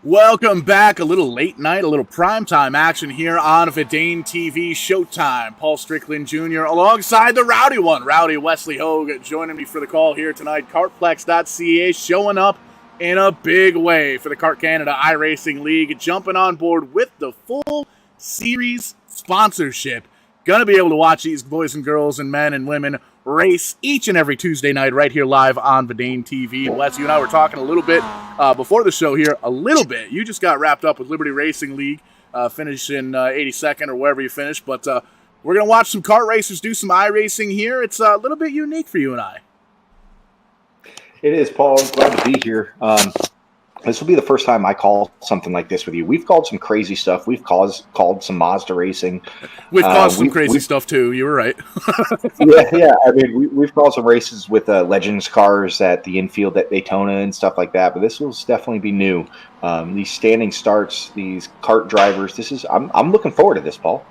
Welcome back. A little late night, a little primetime action here on Vidane TV Showtime. Paul Strickland Jr. alongside the rowdy one, Rowdy Wesley Hogue, joining me for the call here tonight. KARTPLEX.ca showing up in a big way for the Kart Canada iRacing League, jumping on board with the full series sponsorship. Gonna be able to watch these boys and girls and men and women race each and every Tuesday night right here live on Vidane TV. Wes, you and I were talking a little bit before the show here, a little bit. You just got wrapped up with Liberty Racing League, finishing 82nd or wherever you finished. But we're going to watch some kart racers do some iRacing here. It's a little bit unique for you and I. It is, Paul. I'm glad to be here. This will be the first time I call something like this with you. We've called some crazy stuff. We've called some Mazda racing. We've caused some crazy stuff too. You were right. yeah. I mean, we've called some races with Legends cars at the infield at Daytona and stuff like that. But this will definitely be new. These standing starts, these kart drivers. I'm looking forward to this, Paul.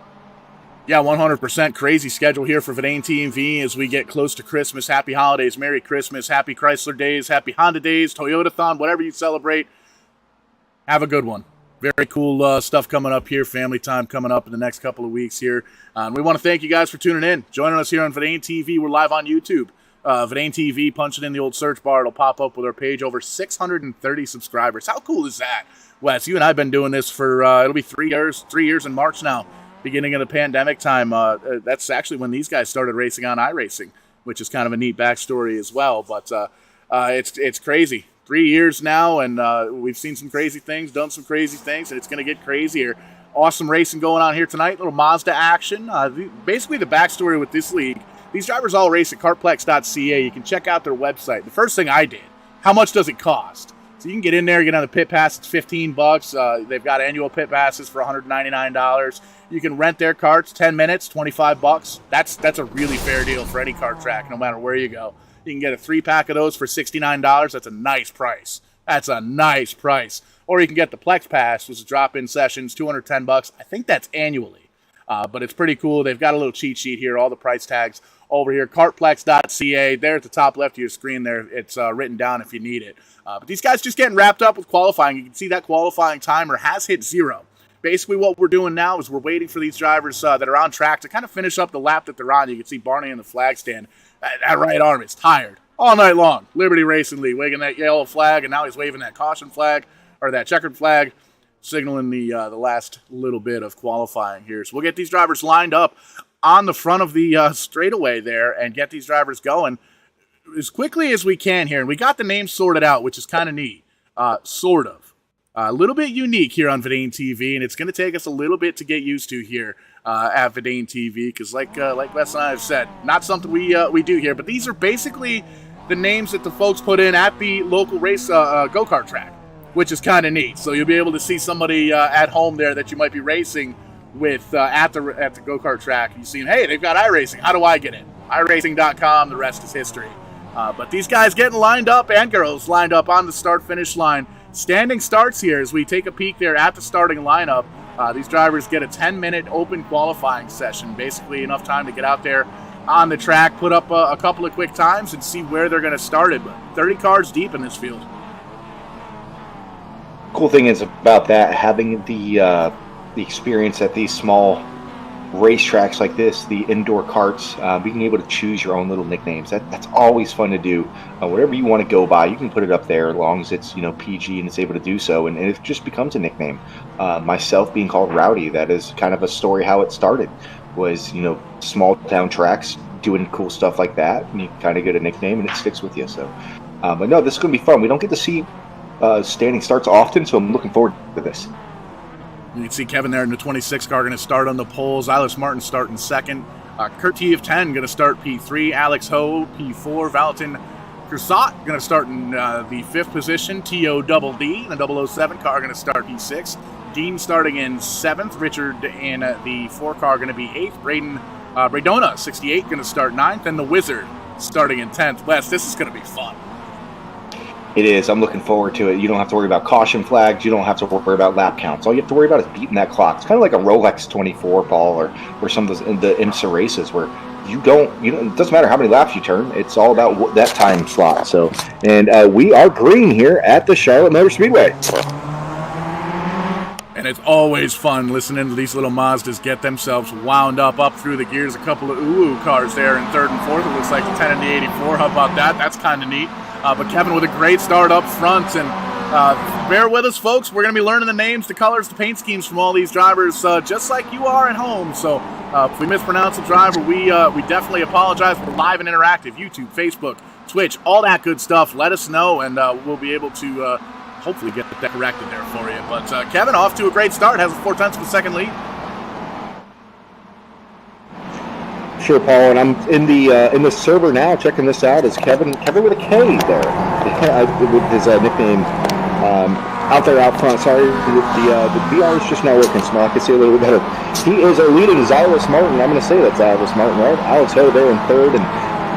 Yeah, 100% crazy schedule here for Vidane TV as we get close to Christmas. Happy holidays, Merry Christmas, Happy Chrysler Days, Happy Honda Days, Toyota-thon, whatever you celebrate. Have a good one. Very cool stuff coming up here, family time coming up in the next couple of weeks here. We want to thank you guys for tuning in, joining us here on Vidane TV. We're live on YouTube. Vidane TV, punch it in the old search bar. It'll pop up with our page. Over 630 subscribers. How cool is that? Wes, you and I have been doing this for, it'll be 3 years in March now. Beginning of the pandemic time, that's actually when these guys started racing on iRacing, which is kind of a neat backstory as well. But it's crazy. 3 years now, and we've seen some crazy things, done some crazy things, and it's going to get crazier. Awesome racing going on here tonight. Little Mazda action. Basically, the backstory with this league, these drivers all race at KARTPLEX.ca. You can check out their website. The first thing I did, how much does it cost? So you can get in there, get on the pit pass. It's $15. They've got annual pit passes for $199. You can rent their karts, 10 minutes, $25. That's a really fair deal for any kart track, no matter where you go. You can get a 3-pack of those for $69. That's a nice price. That's a nice price. Or you can get the Plex Pass, which is drop-in sessions, $210. I think that's annually. But it's pretty cool. They've got a little cheat sheet here, all the price tags over here. KARTPLEX.ca. There at the top left of your screen there. It's written down if you need it. But these guys just getting wrapped up with qualifying. You can see that qualifying timer has hit 0. Basically what we're doing now is we're waiting for these drivers that are on track to kind of finish up the lap that they're on. You can see Barney in the flag stand. That right arm is tired all night long. Liberty Racing League waving that yellow flag, and now he's waving that caution flag, or that checkered flag, signaling the last little bit of qualifying here. So we'll get these drivers lined up on the front of the straightaway there and get these drivers going as quickly as we can here. And we got the names sorted out, which is kind of neat. Sort of. A little bit unique here on Vidane TV, and it's going to take us a little bit to get used to here at Vidane TV, because like Wes and I have said, not something we do here, but these are basically the names that the folks put in at the local race go-kart track, which is kind of neat. So you'll be able to see somebody at home there that you might be racing with at the go-kart track. You see, hey, they've got iRacing. How do I get in? iRacing.com. The rest is history. But these guys getting lined up, and girls lined up on the start-finish line. Standing starts here as we take a peek there at the starting lineup. These drivers get a 10-minute open qualifying session, basically enough time to get out there on the track, put up a couple of quick times, and see where they're going to start it. But 30 cars deep in this field. Cool thing is about that, having the experience at these small racetracks like this, the indoor karts, being able to choose your own little nicknames. That's always fun to do. Whatever you want to go by, you can put it up there as long as it's PG and it's able to do so, and it just becomes a nickname. Myself being called Rowdy, that is kind of a story how it started. Was small town tracks doing cool stuff like that, and you kind of get a nickname and it sticks with you. So, but no, this is going to be fun. We don't get to see standing starts often, so I'm looking forward to this. You can see Kevin there in the 26 car going to start on the poles. Eilis Martin starting second. Kurt T of 10 going to start P3. Alex Ho, P4. Valentin Gersat going to start in the 5th position. TO-double-D, the 007 car going to start P6. Dean starting in 7th. Richard in the 4 car going to be 8th. Bradona, 68, going to start 9th. And the Wizard starting in 10th. Wes, this is going to be fun. It is. I'm looking forward to it. You don't have to worry about caution flags. You don't have to worry about lap counts. All you have to worry about is beating that clock. It's kind of like a Rolex 24, Paul, or some of the IMSA races where it doesn't matter how many laps you turn. It's all about that time slot. So, and we are green here at the Charlotte Motor Speedway. And it's always fun listening to these little Mazdas get themselves wound up through the gears. A couple of cars there in third and fourth. It looks like the 10 and the 84. How about that? That's kind of neat. But Kevin with a great start up front. And bear with us, folks. We're going to be learning the names, the colors, the paint schemes from all these drivers, just like you are at home. So if we mispronounce a driver, we definitely apologize. We're live and interactive. YouTube, Facebook, Twitch, all that good stuff. Let us know, and we'll be able to hopefully get that corrected there for you. But Kevin, off to a great start. Has a 4/10 of a second lead. Sure, Paul, and I'm in the server now checking this out. Is Kevin with a K there with his nickname out there out front. Sorry, the VR is just not working, so now I can see a little bit better. He is leading Xylus Martin. I'm going to say that's Xylus Martin, right? Alex Ho there in third, and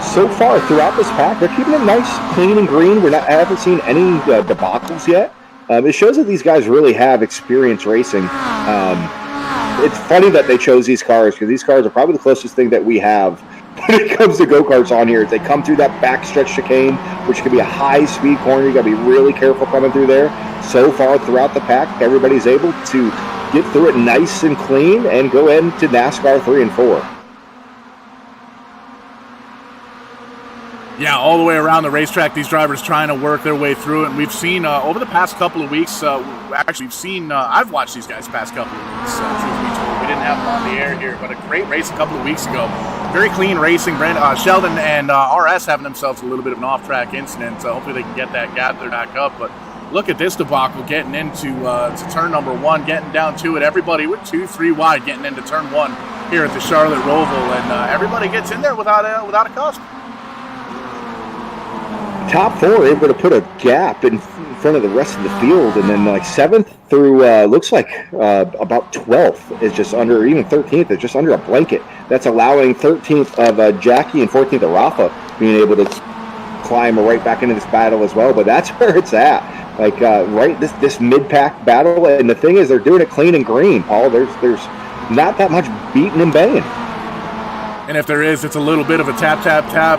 so far throughout this pack, they're keeping it nice, clean, and green. I haven't seen any debacles yet. It shows that these guys really have experience racing. It's funny that they chose these cars, because these cars are probably the closest thing that we have when it comes to go-karts on here. They come through that backstretch chicane, which can be a high-speed corner. You got to be really careful coming through there. So far throughout the pack, everybody's able to get through it nice and clean and go into NASCAR 3 and 4. Yeah, all the way around the racetrack, these drivers trying to work their way through it. And we've seen over the past couple of weeks, I've watched these guys past couple of weeks. Truth be told, we didn't have them on the air here, but a great race a couple of weeks ago. Very clean racing. Sheldon and RS having themselves a little bit of an off-track incident. Hopefully they can get that gathered back up. But look at this debacle getting into to turn number one, getting down to it. Everybody with 2-3 wide getting into turn one here at the Charlotte Roval. And everybody gets in there without a cusp. Top four able to put a gap in front of the rest of the field, and then like 7th through looks like about 12th is just under, even 13th is just under a blanket. That's allowing 13th of Jackie and 14th of Rafa being able to climb right back into this battle as well. But that's where it's at, like right this mid-pack battle. And the thing is, they're doing it clean and green, Paul. There's not that much beating and banging. And if there is, it's a little bit of a tap,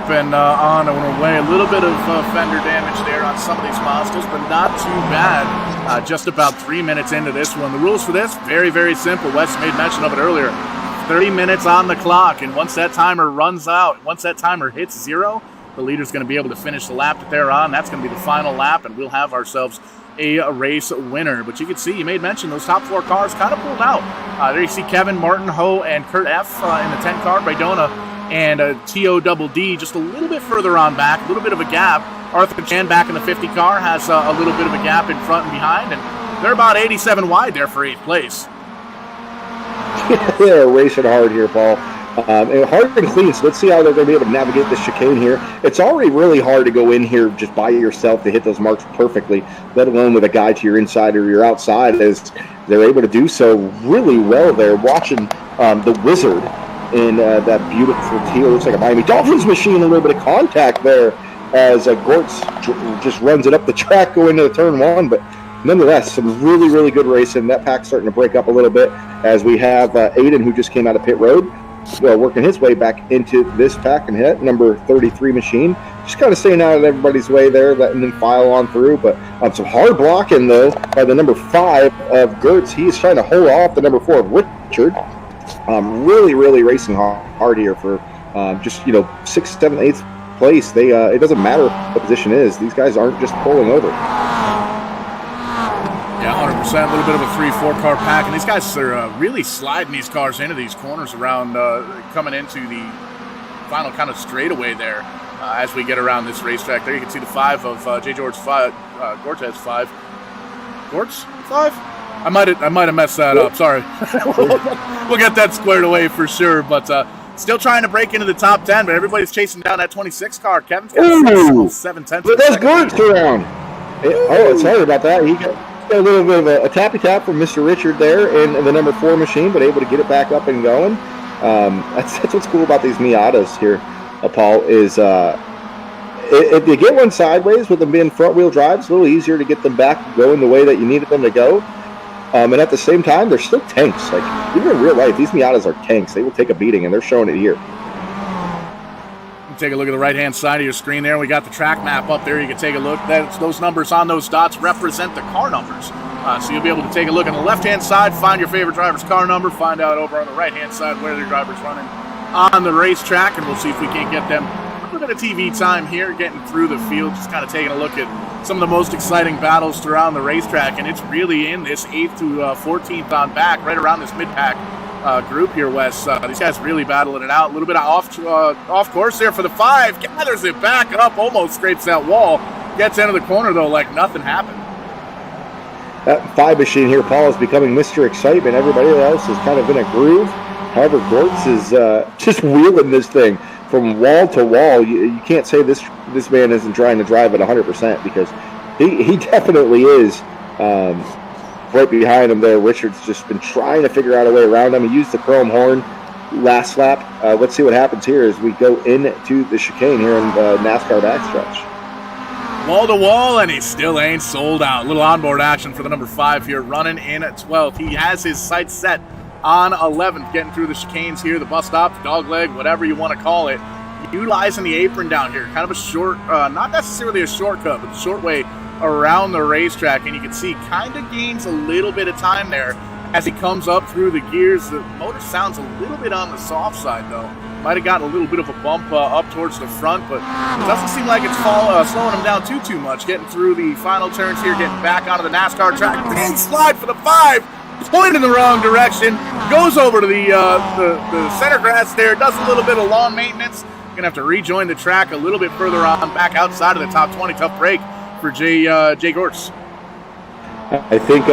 and on and away. A little bit of fender damage there on some of these Mazdas, but not too bad. Just about 3 minutes into this one. The rules for this, very, very simple. Wes made mention of it earlier. 30 minutes on the clock, and once that timer runs out, once that timer hits 0, the leader's going to be able to finish the lap that they're on. That's going to be the final lap, and we'll have ourselves a race winner. But you can see, you made mention, those top 4 cars kind of pulled out. There you see Kevin, Martin, Ho, and Kurt F. In the 10 car, Bridona and TODD just a little bit further on back, a little bit of a gap. Arthur Chan back in the 50 car has a little bit of a gap in front and behind, and they're about 87 wide there for 8th place. They're racing hard here, Paul. And hard and clean, so let's see how they're going to be able to navigate this chicane here. It's already really hard to go in here just by yourself to hit those marks perfectly, let alone with a guy to your inside or your outside, as they're able to do so really well there. Watching the Wizard in that beautiful teal, looks like a Miami Dolphins machine, a little bit of contact there as Gortz just runs it up the track going into turn one. But nonetheless, some really, really good racing. That pack's starting to break up a little bit as we have Aiden, who just came out of pit road, working his way back into this pack and hit number 33 machine. Just kind of staying out of everybody's way there, letting them file on through. But some hard blocking, though, by the number 5 of Gertz. He's trying to hold off the number 4 of Richard. Really, really racing hard here for just, 6th, 7th, 8th place. They it doesn't matter what the position is. These guys aren't just pulling over. Yeah, 100%. A little bit of a 3-4 car pack. And these guys are really sliding these cars into these corners around coming into the final kind of straightaway there as we get around this racetrack. There you can see the 5 of J. George 5, Gortz 5. Gortz 5? I might have messed that up. Sorry. We'll get that squared away for sure. But still trying to break into the top 10, but everybody's chasing down that 26 car. Kevin's got 7/10. But that's Gortz around. Sorry about that. He got a little bit of a tappy tap from Mr. Richard there in the number 4 machine, but able to get it back up and going. That's what's cool about these Miatas here, Paul, is if you get one sideways with them being front-wheel drive, it's a little easier to get them back going the way that you needed them to go. And at the same time, they're still tanks. Like, even in real life, these Miatas are tanks. They will take a beating, and they're showing it here. Take a look at the right-hand side of your screen there. We got the track map up there. You can take a look. Those numbers on those dots represent the car numbers. So you'll be able to take a look on the left-hand side, find your favorite driver's car number, find out over on the right-hand side where their driver's running on the racetrack, and we'll see if we can't get them a little bit of TV time here, getting through the field, just kind of taking a look at some of the most exciting battles throughout the racetrack, and it's really in this 8th to 14th on back, right around this mid-pack group here, Wes. These guys really battling it out. A little bit of off course there for the 5. Gathers it back up, almost scrapes that wall. Gets into the corner, though, like nothing happened. That 5 machine here, Paul, is becoming Mr. Excitement. Everybody else is kind of in a groove. However, Gortz is just wheeling this thing from wall to wall. You can't say this man isn't trying to drive at 100%, because he definitely is. Right behind him there, Richard's just been trying to figure out a way around him. He used the chrome horn last lap. Let's see what happens here as we go into the chicane here in NASCAR backstretch. Wall to wall, and he still ain't sold out. Little onboard action for the number 5 here, running in at 12th. He has his sights set on 11th, getting through the chicanes here, the bus stop, the dog leg, whatever you want to call it. Utilizing the apron down here, kind of a short, not necessarily a shortcut, but a short way around the racetrack, and you can see kind of gains a little bit of time there as he comes up through the gears. The motor sounds a little bit on the soft side, though. Might have gotten a little bit of a bump up towards the front, but it doesn't seem like it's slowing him down too much. Getting through the final turns here, getting back onto the NASCAR track. Big slide for the 5, pointing in the wrong direction, goes over to the center grass there, does a little bit of lawn maintenance. Gonna have to rejoin the track a little bit further on, back outside of the top 20. Tough break for Jay Gortz. I think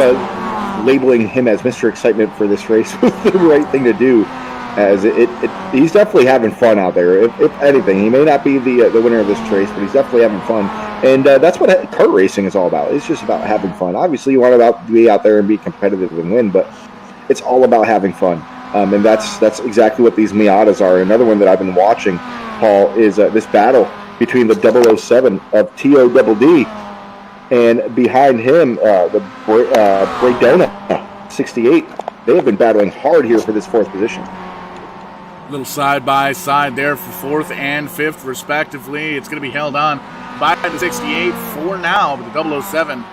labeling him as Mr. Excitement for this race was the right thing to do, as he's definitely having fun out there. If anything, he may not be the winner of this race, but he's definitely having fun. And that's what kart racing is all about. It's just about having fun. Obviously, you want to be out there and be competitive and win, but it's all about having fun. And that's exactly what these Miatas are. Another one that I've been watching, Paul, is this battle between the 007 of TODD and behind him, the Braydona 68. They have been battling hard here for this 4th position. Little side-by-side there for 4th and 5th, respectively. It's going to be held on by the 68 for now, but the 007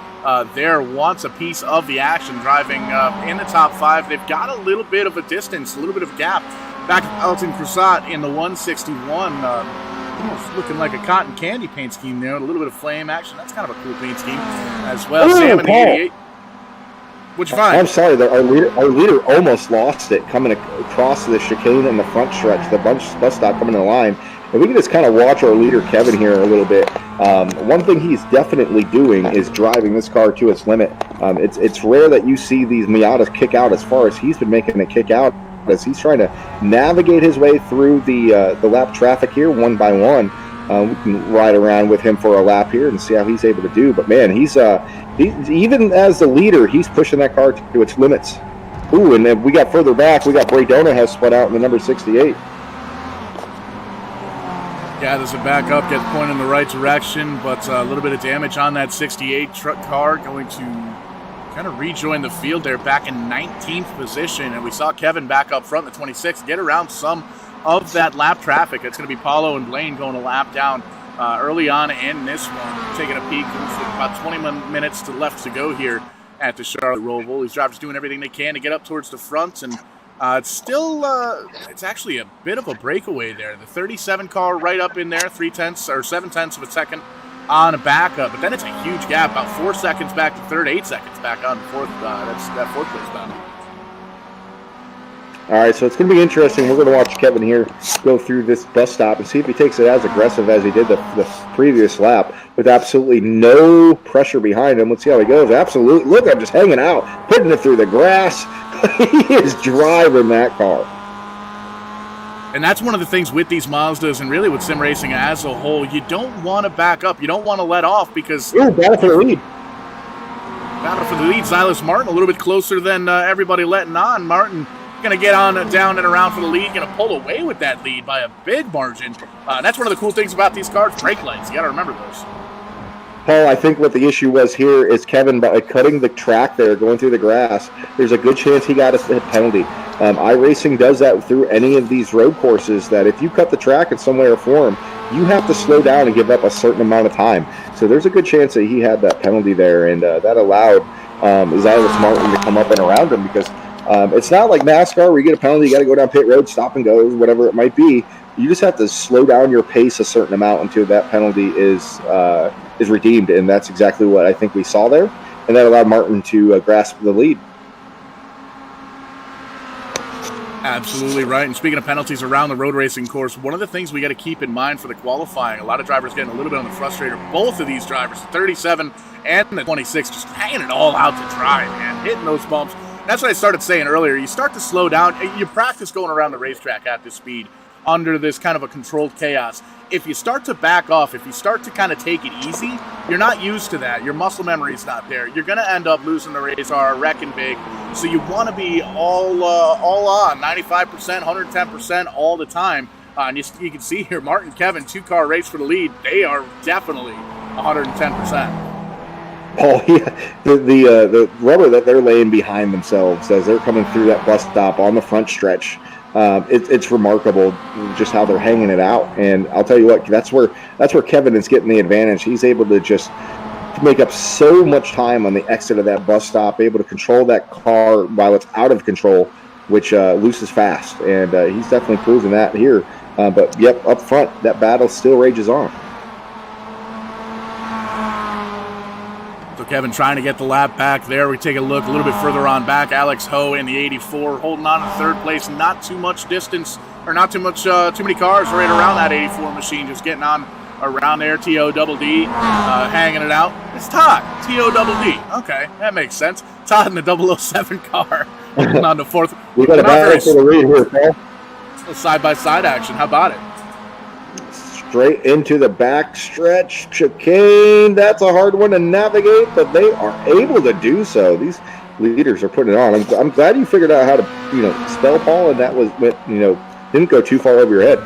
there wants a piece of the action, driving in the top 5. They've got a little bit of a distance, a little bit of a gap. Back at Alton Crusat in the 161, almost looking like a cotton candy paint scheme there, with a little bit of flame action. That's kind of a cool paint scheme as well. Sam in the 88. What'd you find? I'm sorry, our leader almost lost it coming across the chicane in the front stretch, the bus stop coming in line. And we can just kind of watch our leader, Kevin, here a little bit. One thing he's definitely doing is driving this car to its limit. It's rare that you see these Miatas kick out as far as he's been making it kick out, as he's trying to navigate his way through the lap traffic here one by one. We can ride around with him for a lap here and see how he's able to do. But man, he's even as the leader, he's pushing that car to its limits. Ooh, and then we got further back, we got Braydona has split out in the number 68. Gathers it back up, gets pointed in the right direction, but a little bit of damage on that 68 truck car, going to kind of rejoin the field there back in 19th position. And we saw Kevin back up front in the 26, get around some of that lap traffic. It's going to be Paulo and Blaine going a lap down early on in this one. Taking a peek, about 20 minutes left to go here at the Charlotte Roval. These drivers doing everything they can to get up towards the front, and it's still, it's actually a bit of a breakaway there. The 37 car right up in there, 7/10 of a second on a backup, but then it's a huge gap, about 4 seconds back to third, 8 seconds back on fourth. That's that 4th place battle. All right, so it's going to be interesting. We're going to watch Kevin here go through this bus stop and see if he takes it as aggressive as he did the previous lap with absolutely no pressure behind him. Let's see how he goes. Absolutely. Look, I'm just hanging out, putting it through the grass. He is driving that car. And that's one of the things with these Mazdas and really with sim racing as a whole. You don't want to back up. You don't want to let off because... Ooh, battle for the lead. Battle for the lead. Silas Martin a little bit closer than everybody letting on. Martin going to get on down and around for the lead. Going to pull away with that lead by a big margin. That's one of the cool things about these cars. Brake lights. You got to remember those. Paul, I think what the issue was here is Kevin, by cutting the track there, going through the grass, there's a good chance he got a penalty. iRacing does that through any of these road courses, that if you cut the track in some way or form, you have to slow down and give up a certain amount of time. So there's a good chance that he had that penalty there, and that allowed Xylus Martin to come up and around him, because it's not like NASCAR where you get a penalty, you got to go down pit road, stop and go, whatever it might be. You just have to slow down your pace a certain amount until that penalty is redeemed, and that's exactly what I think we saw there, and that allowed Martin to grasp the lead. Absolutely right. And speaking of penalties around the road racing course, one of the things we got to keep in mind for the qualifying, a lot of drivers getting a little bit on the frustrator. Both of these drivers, the 37 and the 26, just hanging it all out to dry, man, hitting those bumps. That's what I started saying earlier. You start to slow down. You practice going around the racetrack at this speed under this kind of a controlled chaos. If you start to back off, if you start to kind of take it easy, you're not used to that. Your muscle memory is not there. You're going to end up losing the race or wrecking big. So you want to be all on, 95%, 110% all the time. And you can see here, Martin, Kevin, 2-car race for the lead. They are definitely 110%. Oh, yeah. The rubber that they're laying behind themselves as they're coming through that bus stop on the front stretch, it's remarkable just how they're hanging it out. And I'll tell you what, that's where Kevin is getting the advantage. He's able to just make up so much time on the exit of that bus stop, able to control that car while it's out of control, which Luce is fast, and he's definitely proven that here. But yep, up front, that battle still rages on. So Kevin trying to get the lap back there. We take a look a little bit further on back. Alex Ho in the 84 holding on to third place. Not too much distance, or not too many cars right around that 84 machine. Just getting on around there. T-O-double-D hanging it out. It's Todd. T-O-double-D. Okay, that makes sense. Todd in the 007 car. On the fourth. We got a battle for the lead here, Paul. Side-by-side action. How about it? Straight into the back stretch chicane. That's a hard one to navigate, but they are able to do so. These leaders are putting it on. I'm glad you figured out how to, spell Paul, and that was, didn't go too far over your head.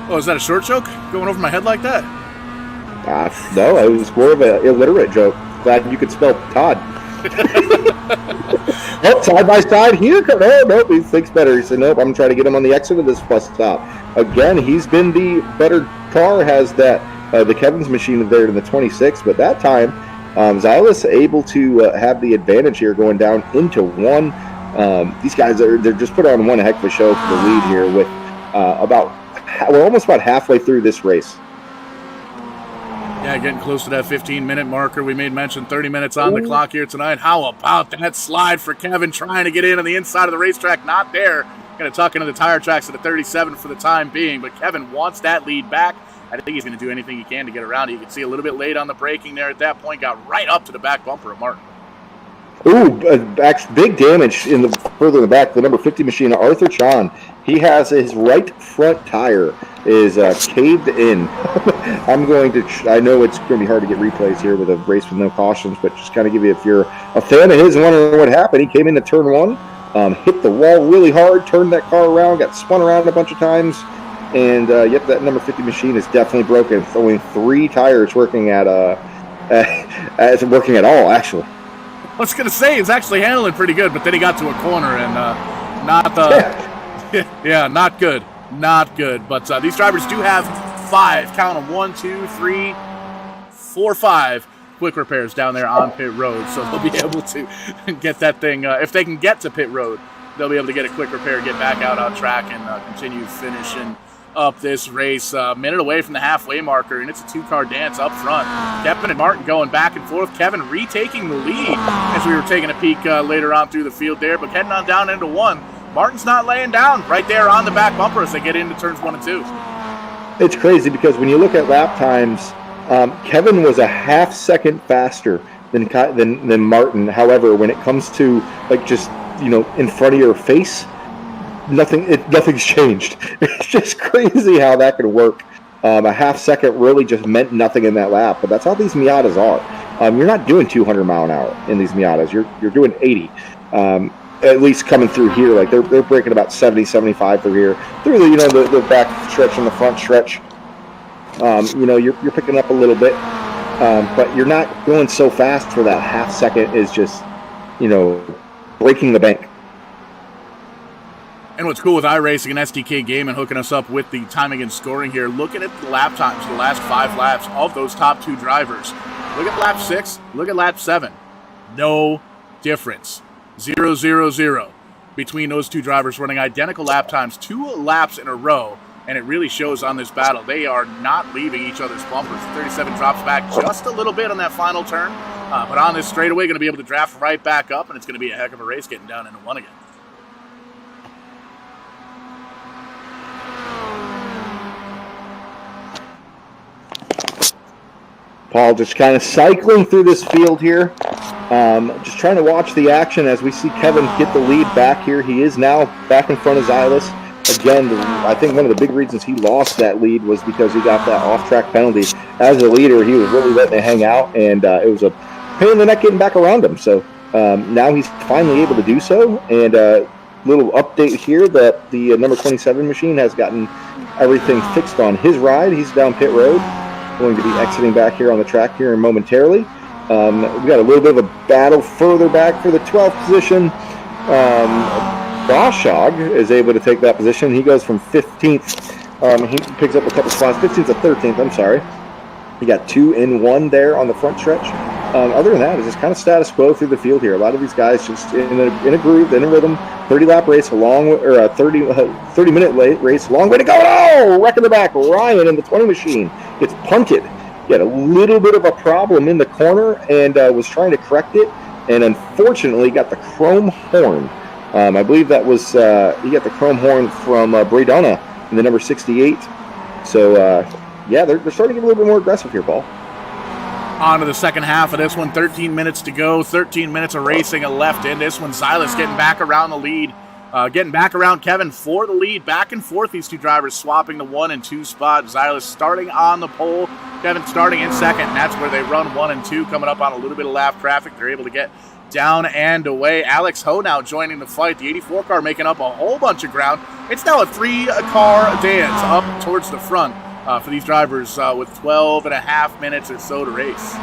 Oh, is that a short joke going over my head like that? No, it was more of an illiterate joke. Glad you could spell Todd. Oh, side by side here. Oh, nope, he thinks better. He said, nope, I'm trying to get him on the exit of this bus stop. Again, he's been the better car, has that the Kevin's machine there in the 26, but that time, Xylus able to have the advantage here going down into one. These guys, they're just put on one heck of a show for the lead here with we're almost about halfway through this race. Yeah, getting close to that 15-minute marker. We made mention 30 minutes on the clock here tonight. How about that slide for Kevin trying to get in on the inside of the racetrack? Not there. Going to tuck into the tire tracks at the 37 for the time being, but Kevin wants that lead back. I think he's going to do anything he can to get around it. You can see a little bit late on the braking there at that point. Got right up to the back bumper of Martin. Ooh, big damage further in the back. The number 50 machine, Arthur Chan. He has his right front tire is caved in. I know it's going to be hard to get replays here with a race with no cautions, but just kind of give you, if you're a fan of his and wondering what happened, he came into turn one, hit the wall really hard, turned that car around, got spun around a bunch of times, and yep, that number 50 machine is definitely broken. It's only 3 tires working at working at all, actually. I was going to say, he's actually handling pretty good, but then he got to a corner and not good. Not good. But these drivers do have 5, count them, 1, 2, 3, 4, 5 quick repairs down there on pit road. So they'll be able to get that thing, if they can get to pit road, they'll be able to get a quick repair, get back out on track, and continue finishing up this race. A minute away from the halfway marker, and it's a 2-car dance up front. Kevin and Martin going back and forth. Kevin retaking the lead as we were taking a peek later on through the field there, but heading on down into 1. Martin's not laying down right there on the back bumper as they get into turns 1 and 2. It's crazy because when you look at lap times, Kevin was a half second faster than Martin. However, when it comes to in front of your face, nothing's changed. It's just crazy how that could work. A half second really just meant nothing in that lap, but that's how these Miatas are. You're not doing 200 mile an hour in these Miatas. You're doing 80. At least coming through here, like they're breaking about 70, 75 through here, through the back stretch and the front stretch. You're picking up a little bit, but you're not going so fast for that half second is just, breaking the bank. And what's cool with iRacing and SDK Gaming hooking us up with the timing and scoring here, looking at the lap times, the last 5 laps of those top 2 drivers. Look at lap 6, look at lap 7. No difference. 0-0-0 between those 2 drivers running identical lap times 2 laps in a row, and it really shows on this battle. They are not leaving each other's bumpers. 37 drops back just a little bit on that final turn, but on this straightaway, going to be able to draft right back up, and it's going to be a heck of a race getting down into 1 again. Paul just kind of cycling through this field here. Just trying to watch the action as we see Kevin get the lead back here. He is now back in front of Zylas. Again, I think one of the big reasons he lost that lead was because he got that off-track penalty. As a leader, he was really letting it hang out, and it was a pain in the neck getting back around him. So now he's finally able to do so. And little update here that the number 27 machine has gotten everything fixed on his ride. He's down pit road, going to be exiting back here on the track here momentarily. We got a little bit of a battle further back for the 12th position. Boschog is able to take that position. He goes from 15th. He picks up a couple spots, 15th to 13th, I'm sorry. He got 2 in 1 there on the front stretch. Other than that, it's just kind of status quo through the field here. A lot of these guys just in a groove, in a rhythm. 30-lap race, a 30-minute race, long way to go. Oh, wreck in the back. Ryan in the 20 machine gets punted. He had a little bit of a problem in the corner and was trying to correct it, and unfortunately got the chrome horn. I believe that was he got the chrome horn from Bradona in the number 68. So, yeah, they're starting to get a little bit more aggressive here, Paul. On to the second half of this one, 13 minutes to go, 13 minutes of racing left in this one. Zylas getting back around the lead, getting back around Kevin for the lead. Back and forth, these 2 drivers swapping the 1 and 2 spot. Zylas starting on the pole, Kevin starting in second, and that's where they run 1 and 2, coming up on a little bit of lap traffic. They're able to get down and away. Alex Ho now joining the fight. The 84 car making up a whole bunch of ground. It's now a 3-car dance up towards the front for these drivers with 12 and a half minutes or so to race.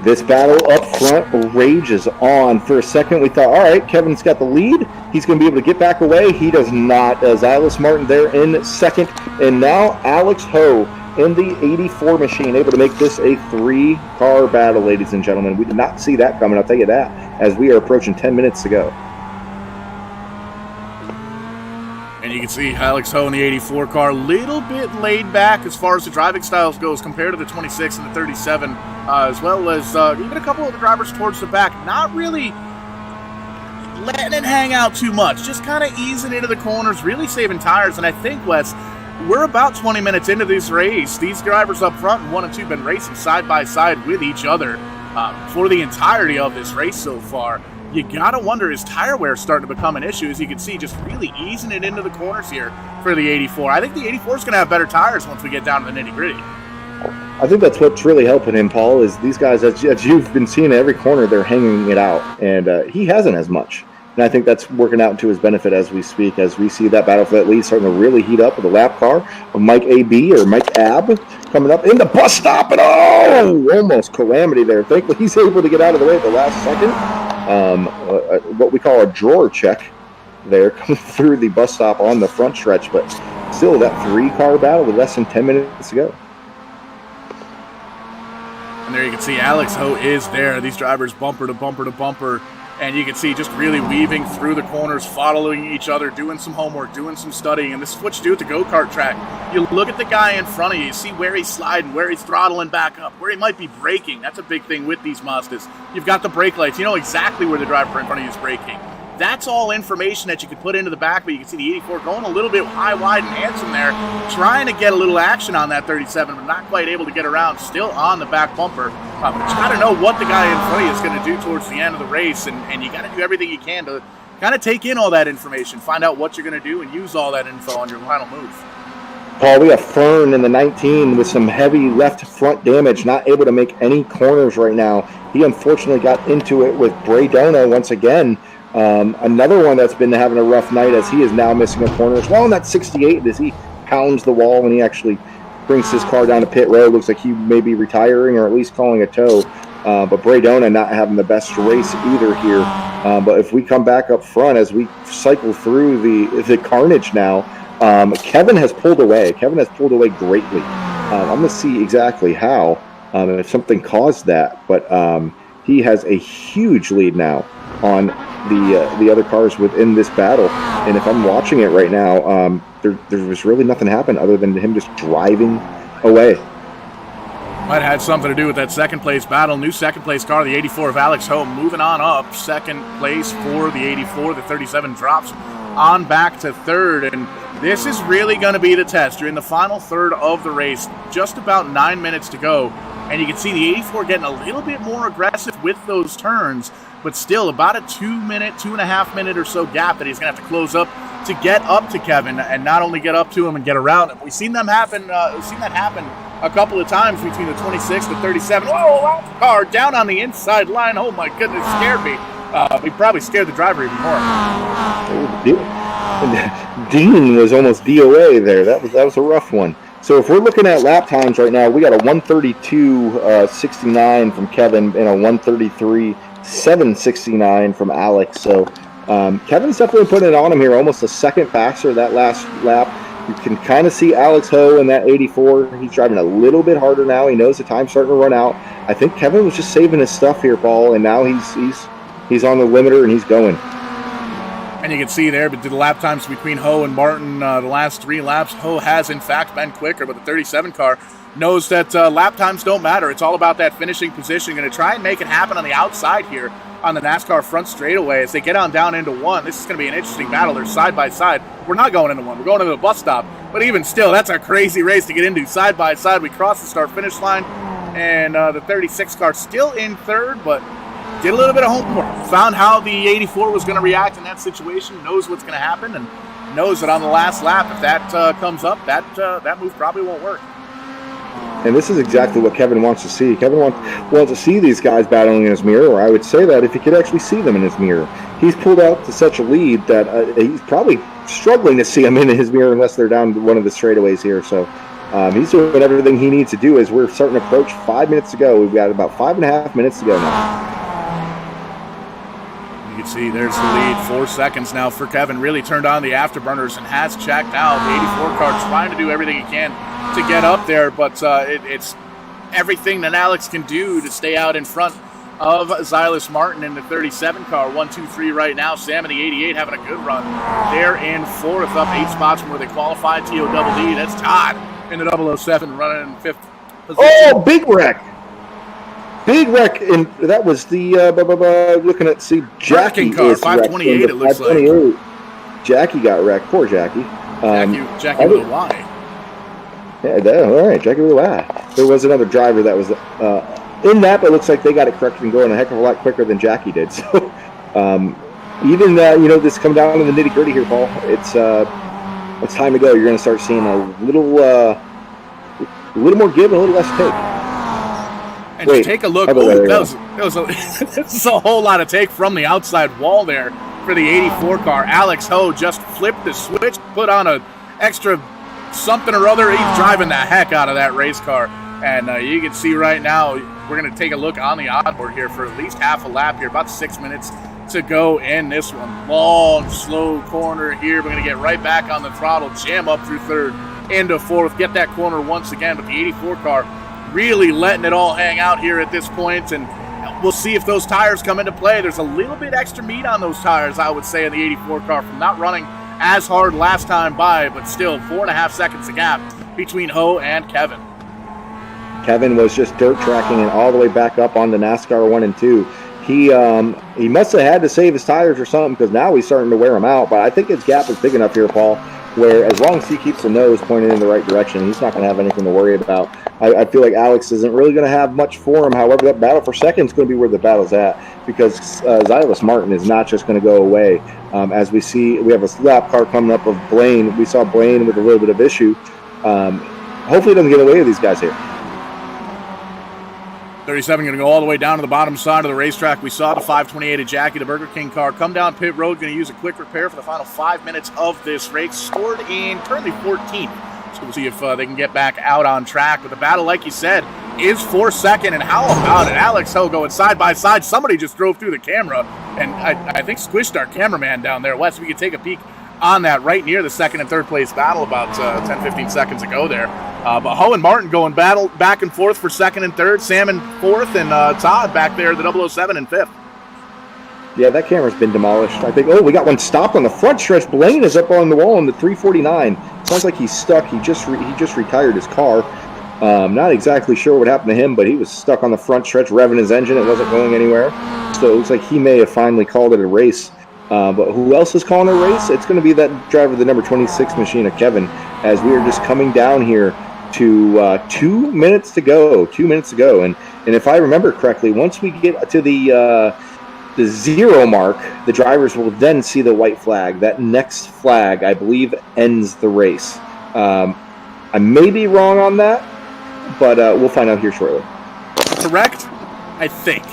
This battle up front rages on. For a second, we thought, all right, Kevin's got the lead. He's going to be able to get back away. He does not. Zylas Martin there in second. And now Alex Ho in the 84 machine, able to make this a 3-car battle, ladies and gentlemen. We did not see that coming, I'll tell you that, as we are approaching 10 minutes to go. And you can see Alex Ho in the 84 car, a little bit laid back as far as the driving styles goes compared to the 26 and the 37, as well as even a couple of the drivers towards the back. Not really letting it hang out too much, just kind of easing into the corners, really saving tires. And I think, Wes, we're about 20 minutes into this race. These drivers up front in 1 and 2 have been racing side by side with each other for the entirety of this race so far. You gotta wonder, is tire wear starting to become an issue? As you can see, just really easing it into the corners here for the 84. I think the 84 is going to have better tires once we get down to the nitty-gritty. I think that's what's really helping him, Paul, is these guys, as you've been seeing at every corner, they're hanging it out, and he hasn't as much. And I think that's working out to his benefit as we speak, as we see that battle for that lead starting to really heat up with the lap car of Mike A.B. or Mike Ab coming up in the bus stop, and almost calamity there. Thankfully, he's able to get out of the way at the last second. What we call a drawer check there coming through the bus stop on the front stretch, but still that 3-car battle with less than 10 minutes to go. And there you can see Alex Ho is there. These drivers bumper to bumper to bumper. And you can see just really weaving through the corners, following each other, doing some homework, doing some studying. And this is what you do at the go-kart track. You look at the guy in front of you, you see where he's sliding, where he's throttling back up, where he might be braking. That's a big thing with these Mazdas. You've got the brake lights. You know exactly where the driver in front of you is braking. That's all information that you can put into the back, but you can see the 84 going a little bit high, wide, and handsome there, trying to get a little action on that 37, but not quite able to get around, still on the back bumper. But you got to know what the guy in front of you is going to do towards the end of the race, and you got to do everything you can to kind of take in all that information, find out what you're going to do, and use all that info on your final move. Paul, we have Fern in the 19 with some heavy left front damage, not able to make any corners right now. He unfortunately got into it with Bradona once again. Another one that's been having a rough night as he is now missing a corner as well. And that's 68 as he pounds the wall when he actually brings his car down to pit road. Looks like he may be retiring or at least calling a tow. But Braydona not having the best race either here. But if we come back up front as we cycle through the carnage now, Kevin has pulled away. Kevin has pulled away greatly. I'm going to see exactly how, if something caused that. But he has a huge lead now on the other cars within this battle. And if I'm watching it right now, there was really nothing happen other than him just driving away. Might have had something to do with that second place battle. New second place car, the 84 of Alex Ho, moving on up. Second place for the 84. The 37 drops on back to third. And this is really going to be the test. You're in the final third of the race. Just about 9 minutes to go. And you can see the 84 getting a little bit more aggressive with those turns. But still about a 2.5 minute or so gap that he's going to have to close up to get up to Kevin. And not only get up to him and get around him. We've seen that happen a couple of times between the 26 and the 37. Oh, car down on the inside line. Oh my goodness, scared me. We probably scared the driver even more. Dean was almost DOA there. That was a rough one. So if we're looking at lap times right now, we got a 1:32.69 from Kevin and a 1:33.769 from Alex. So Kevin's definitely putting it on him here, almost a second faster that last lap. You can kind of see Alex Ho in that 84. He's driving a little bit harder now. He knows the time's starting to run out. I think Kevin was just saving his stuff here, Paul, and now he's on the limiter and he's going. And you can see there, but the lap times between Ho and Martin, the last 3 laps, Ho has in fact been quicker, but the 37 car knows that lap times don't matter. It's all about that finishing position. Going to try and make it happen on the outside here on the NASCAR front straightaway as they get on down into one. This is going to be an interesting battle. They're side by side. We're not going into one. We're going into the bus stop. But even still, that's a crazy race to get into side by side. We cross the start-finish line, and the 36 car still in third, but did a little bit of homework. Found how the 84 was going to react in that situation, knows what's going to happen, and knows that on the last lap, if that comes up, that move probably won't work. And this is exactly what Kevin wants to see. Kevin wants to see these guys battling in his mirror, or I would say that if he could actually see them in his mirror. He's pulled out to such a lead that he's probably struggling to see them in his mirror unless they're down one of the straightaways here. So he's doing everything he needs to do as we're starting to approach 5 minutes to go. We've got about 5.5 minutes to go now. You can see there's the lead, 4 seconds now for Kevin. Really turned on the afterburners and has checked out. The 84 car trying to do everything he can to get up there, but it's everything that Alex can do to stay out in front of Xylus Martin in the 37 car. 1, 2, 3 right now. Sam in the 88 having a good run. They're in fourth, up 8 spots from where they qualified. TODD, that's Todd in the 007 running in 5th position. Oh, big wreck! Big wreck, and that was the looking at Jackie car, 528 it looks like. Jackie got wrecked. Poor Jackie. Jackie with a Y. Yeah, all right, Jackie with a Y. There was another driver that was in that, but it looks like they got it corrected and going a heck of a lot quicker than Jackie did. So even this come down to the nitty gritty here, Paul. It's time to go. You're going to start seeing a little more give and a little less take. And just take a look. This is a whole lot of take from the outside wall there for the 84 car. Alex Ho just flipped the switch, put on an extra something or other. He's driving the heck out of that race car. And you can see right now, we're going to take a look on the onboard here for at least half a lap here. About 6 minutes to go in this one. Long, slow corner here. We're going to get right back on the throttle, jam up through third, into fourth, get that corner once again. But the 84 car really letting it all hang out here at this point, and we'll see if those tires come into play. There's a little bit extra meat on those tires, I would say, in the 84 car from not running as hard last time by, but still 4.5 seconds a gap between Ho and Kevin. Kevin was just dirt tracking and all the way back up on the NASCAR 1 and 2. He must have had to save his tires or something, because now he's starting to wear them out. But I think his gap is big enough here, Paul, where as long as he keeps the nose pointed in the right direction, he's not going to have anything to worry about. I feel like Alex isn't really going to have much for him. However, that battle for second is going to be where the battle's at, because Xylus Martin is not just going to go away. As we see, we have a lap car coming up of Blaine. We saw Blaine with a little bit of issue. Hopefully he doesn't get away with these guys here. 37 going to go all the way down to the bottom side of the racetrack. We saw the 528 at Jackie, the Burger King car, come down pit road, going to use a quick repair for the final 5 minutes of this race. Scored in currently 14th. So we'll see if they can get back out on track. But the battle, like you said, is for second. And how about it? Alex Ho going side by side. Somebody just drove through the camera and I think squished our cameraman down there. Wes, we could take a peek on that right near the second and third place battle about 10-15 seconds ago there. But Ho and Martin going battle back and forth for second and third, Sam in fourth, and Todd back there, the 007 in fifth. Yeah, that camera's been demolished. I think, we got one stopped on the front stretch. Blaine is up on the wall in the 349. Sounds like he's stuck. He just retired his car. Not exactly sure what happened to him, but he was stuck on the front stretch, revving his engine. It wasn't going anywhere. So it looks like he may have finally called it a race. But who else is calling a race? It's going to be that driver, the number 26 machine of Kevin, as we are just coming down here to 2 minutes to go. 2 minutes to go. And if I remember correctly, once we get to the 0 mark, the drivers will then see the white flag. That next flag, I believe, ends the race. I may be wrong on that, but we'll find out here shortly. Correct? I think.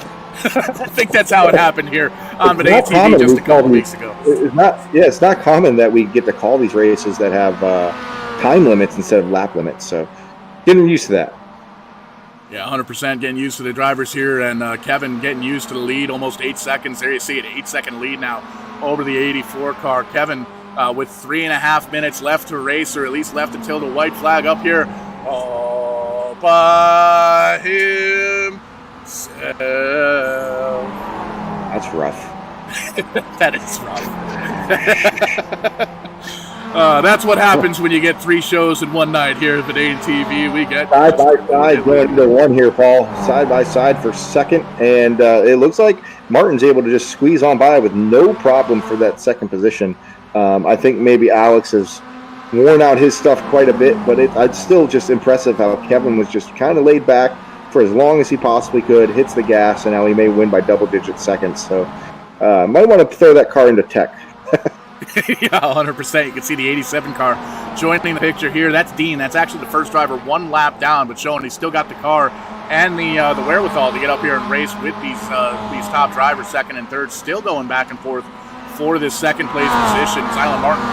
I think that's how it happened here on the ATV just a couple weeks ago. It's not common that we get to call these races that have time limits instead of lap limits. So getting used to that. Yeah, 100% getting used to the drivers here, and Kevin getting used to the lead, almost 8 seconds. There you see it, 8-second lead now over the 84 car. Kevin with 3.5 minutes left to race, or at least left until the white flag up here. All by himself. That's rough. That is rough. That's what happens when you get 3 shows in one night here at the ATV. We get side by side going to one here, Paul. Side by side for second, and it looks like Martin's able to just squeeze on by with no problem for that second position. I think maybe Alex has worn out his stuff quite a bit, but it's still just impressive how Kevin was just kind of laid back for as long as he possibly could, hits the gas, and now he may win by double-digit seconds. So might want to throw that car into tech. Yeah, 100%. You can see the 87 car joining the picture here. That's Dean. That's actually the first driver 1 lap down, but showing he's still got the car and the wherewithal to get up here and race with these top drivers, second and third, still going back and forth for this second place position. Silas Martin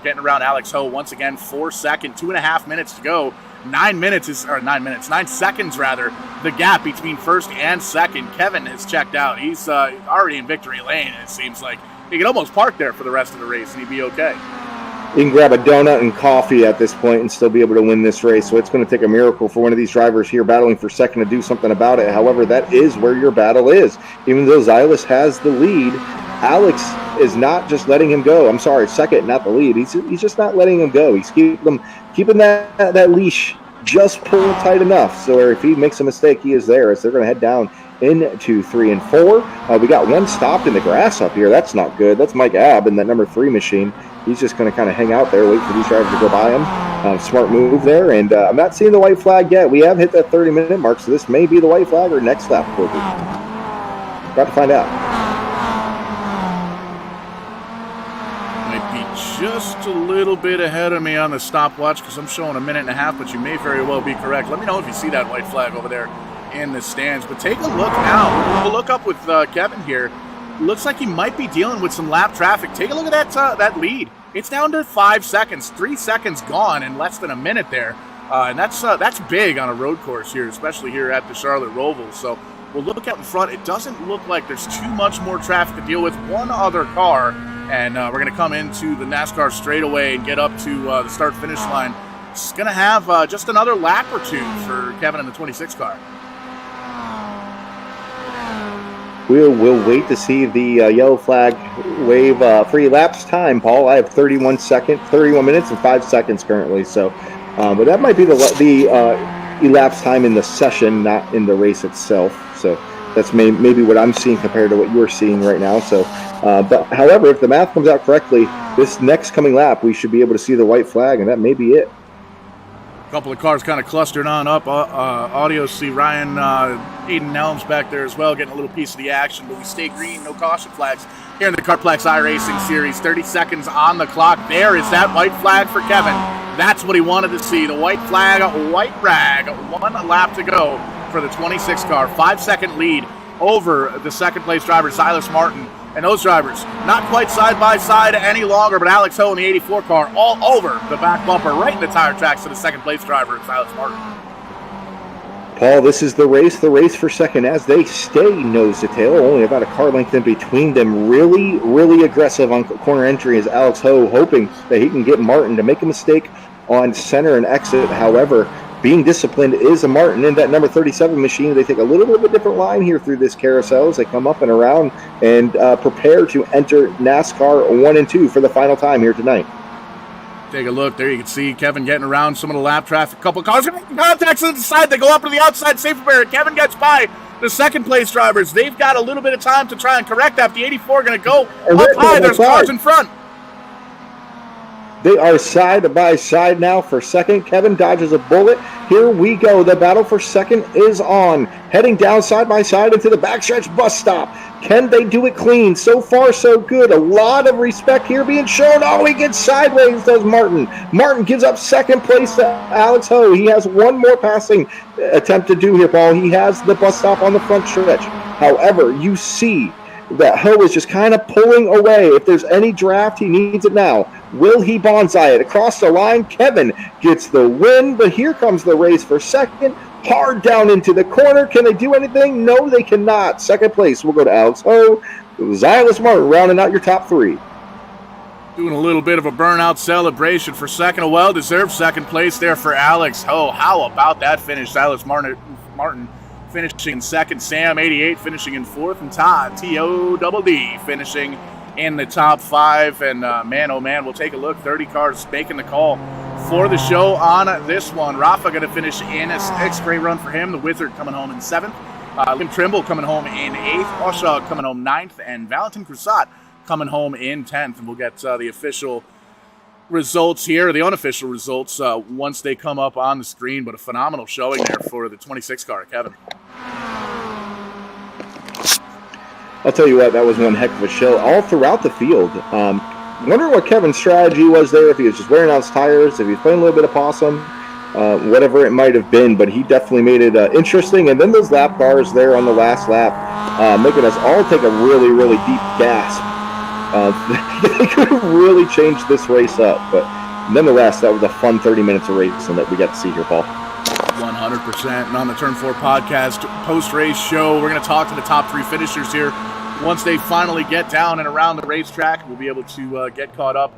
getting around Alex Ho once again for second. 2.5 minutes to go. 9 seconds rather, the gap between first and second. Kevin has checked out. He's already in victory lane, and it seems like he could almost park there for the rest of the race and he'd be okay. You can grab a donut and coffee at this point and still be able to win this race. So it's going to take a miracle for one of these drivers here battling for second to do something about it. However, that is where your battle is. Even though Silas has the lead, Alex is not just letting him go. I'm sorry, second, not the lead. He's just not letting him go. He's keeping that leash just pulled tight enough. So if he makes a mistake, he is there as they're going to head down into 3 and 4. We got one stopped in the grass up here. That's not good. That's Mike Abb in that number 3 machine. He's just going to kind of hang out there, wait for these drivers to go by him. Smart move there. And I'm not seeing the white flag yet. We have hit that 30-minute mark, so this may be the white flag or next lap. Got to find out. Just a little bit ahead of me on the stopwatch because I'm showing 1.5 minutes, but you may very well be correct. Let me know if you see that white flag over there in the stands. But take a look now. We'll look up with Kevin here. Looks like he might be dealing with some lap traffic. Take a look at that lead. It's down to 5 seconds. 3 seconds gone in less than a minute there. And that's big on a road course here, especially here at the Charlotte Roval. So we'll look out in front. It doesn't look like there's too much more traffic to deal with. One other car. And we're going to come into the NASCAR straightaway and get up to the start-finish line. It's going to have just another lap or two for Kevin in the 26 car. We'll wait to see the yellow flag wave for elapsed time, Paul. I have 31 minutes and 5 seconds currently. So, but that might be the elapsed time in the session, not in the race itself. So that's maybe what I'm seeing compared to what you're seeing right now. So, but however, if the math comes out correctly, this next coming lap, we should be able to see the white flag, and that may be it. A couple of cars kind of clustered on up. Audio, see Ryan Aiden Nelms back there as well, getting a little piece of the action, but we stay green, no caution flags here in the KARTPLEX iRacing Series. 30 seconds on the clock. There is that white flag for Kevin. That's what he wanted to see. The white flag, white rag. 1 lap to go for the 26 car. 5-second lead over the second place driver, Silas Martin. And those drivers not quite side by side any longer, but Alex Ho in the 84 car all over the back bumper, right in the tire tracks to the second place driver, Silas Martin. Paul, this is the race for second as they stay nose to tail, only about a car length in between them. Really, really aggressive on corner entry is Alex Ho, hoping that he can get Martin to make a mistake on center and exit. However, being disciplined is a Martin in that number 37 machine. They take a little bit of a different line here through this carousel as they come up and around and prepare to enter NASCAR 1 and 2 for the final time here tonight. Take a look. There you can see Kevin getting around some of the lap traffic. A couple of cars contacts to the side. They go up to the outside safety barrier. Kevin gets by the second place drivers. They've got a little bit of time to try and correct that. The 84 going to go up high. There's cars in front. They are side by side now for second. Kevin dodges a bullet. Here we go. The battle for second is on. Heading down side by side into the backstretch bus stop. Can they do it clean? So far, so good. A lot of respect here being shown. Oh, he gets sideways, does Martin. Martin gives up second place to Alex Ho. He has one more passing attempt to do here, Paul. He has the bus stop on the front stretch. However, you see that Ho is just kind of pulling away. If there's any draft, he needs it now. Will he bonsai it? Across the line, Kevin gets the win, but here comes the race for second. Hard down into the corner. Can they do anything? No, they cannot. Second place will go to Alex Ho. Silas Martin rounding out your top three. Doing a little bit of a burnout celebration for second. A well-deserved second place there for Alex Ho. How about that finish? Silas Martin finishing in second. Sam 88 finishing in fourth. And Todd T-O-double-D finishing in the top five. And man, oh man, we'll take a look. 30 cars making the call for the show on this one. Rafa going to finish in a sixth. Great run for him. The Wizard coming home in seventh. Liam Trimble coming home in eighth. Oshaw coming home ninth. And Valentin Crusat coming home in 10th. And we'll get the official results here, the unofficial results, once they come up on the screen. But a phenomenal showing there for the 26 car, Kevin. I'll tell you what, that was one heck of a show all throughout the field. Wondering what Kevin's strategy was there, if he was just wearing out his tires, if he was playing a little bit of possum, whatever it might have been, but he definitely made it interesting. And then those lap cars there on the last lap, making us all take a really, really deep gasp. They could have really changed this race up, but nonetheless, that was a fun 30 minutes of racing that we got to see here, Paul. 100%. And on the Turn 4 podcast post-race show, we're going to talk to the top three finishers here. Once they finally get down and around the racetrack, we'll be able to get caught up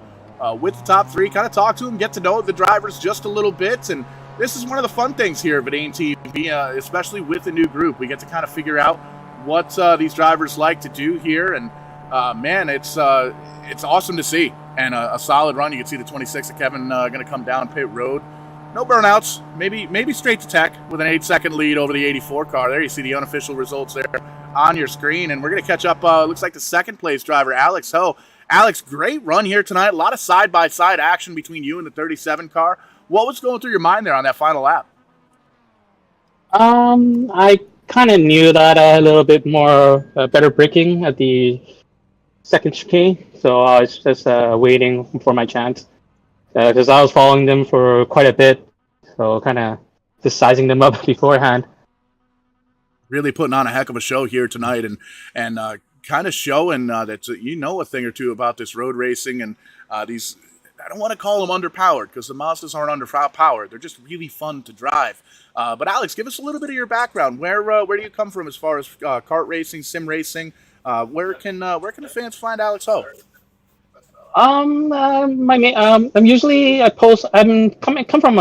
with the top three, kind of talk to them, get to know the drivers just a little bit. And this is one of the fun things here at Vidane TV, especially with the new group. We get to kind of figure out what these drivers like to do here. And man, it's awesome to see. And a solid run. You can see the 26 of Kevin going to come down pit road. No burnouts, maybe straight to tech with an 8-second lead over the 84 car. There you see the unofficial results there on your screen. And we're going to catch up, looks like the second place driver, Alex Ho. Alex, great run here tonight. A lot of side-by-side action between you and the 37 car. What was going through your mind there on that final lap? I kind of knew that a little bit more better braking at the second chicane. So I was just waiting for my chance. Because I was following them for quite a bit, so kind of just sizing them up beforehand. Really putting on a heck of a show here tonight, and kind of showing that you know a thing or two about this road racing and these. I don't want to call them underpowered because the Mazdas aren't underpowered. They're just really fun to drive. But Alex, give us a little bit of your background. Where do you come from as far as kart racing, sim racing? Where can the fans find Alex Ho? I'm usually I'm come from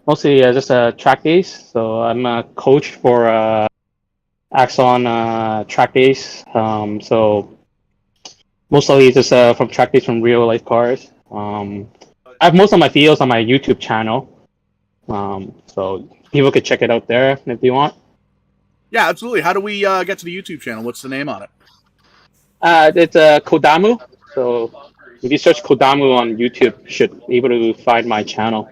mostly just track days. So I'm a coach for Axon track days. So mostly just from track days from real life cars. I have most of my videos on my YouTube channel. So people could check it out there if you want. Yeah, absolutely. How do we get to the YouTube channel? What's the name on it? It's Kodamu. So if you search Kodamu on YouTube, you should be able to find my channel.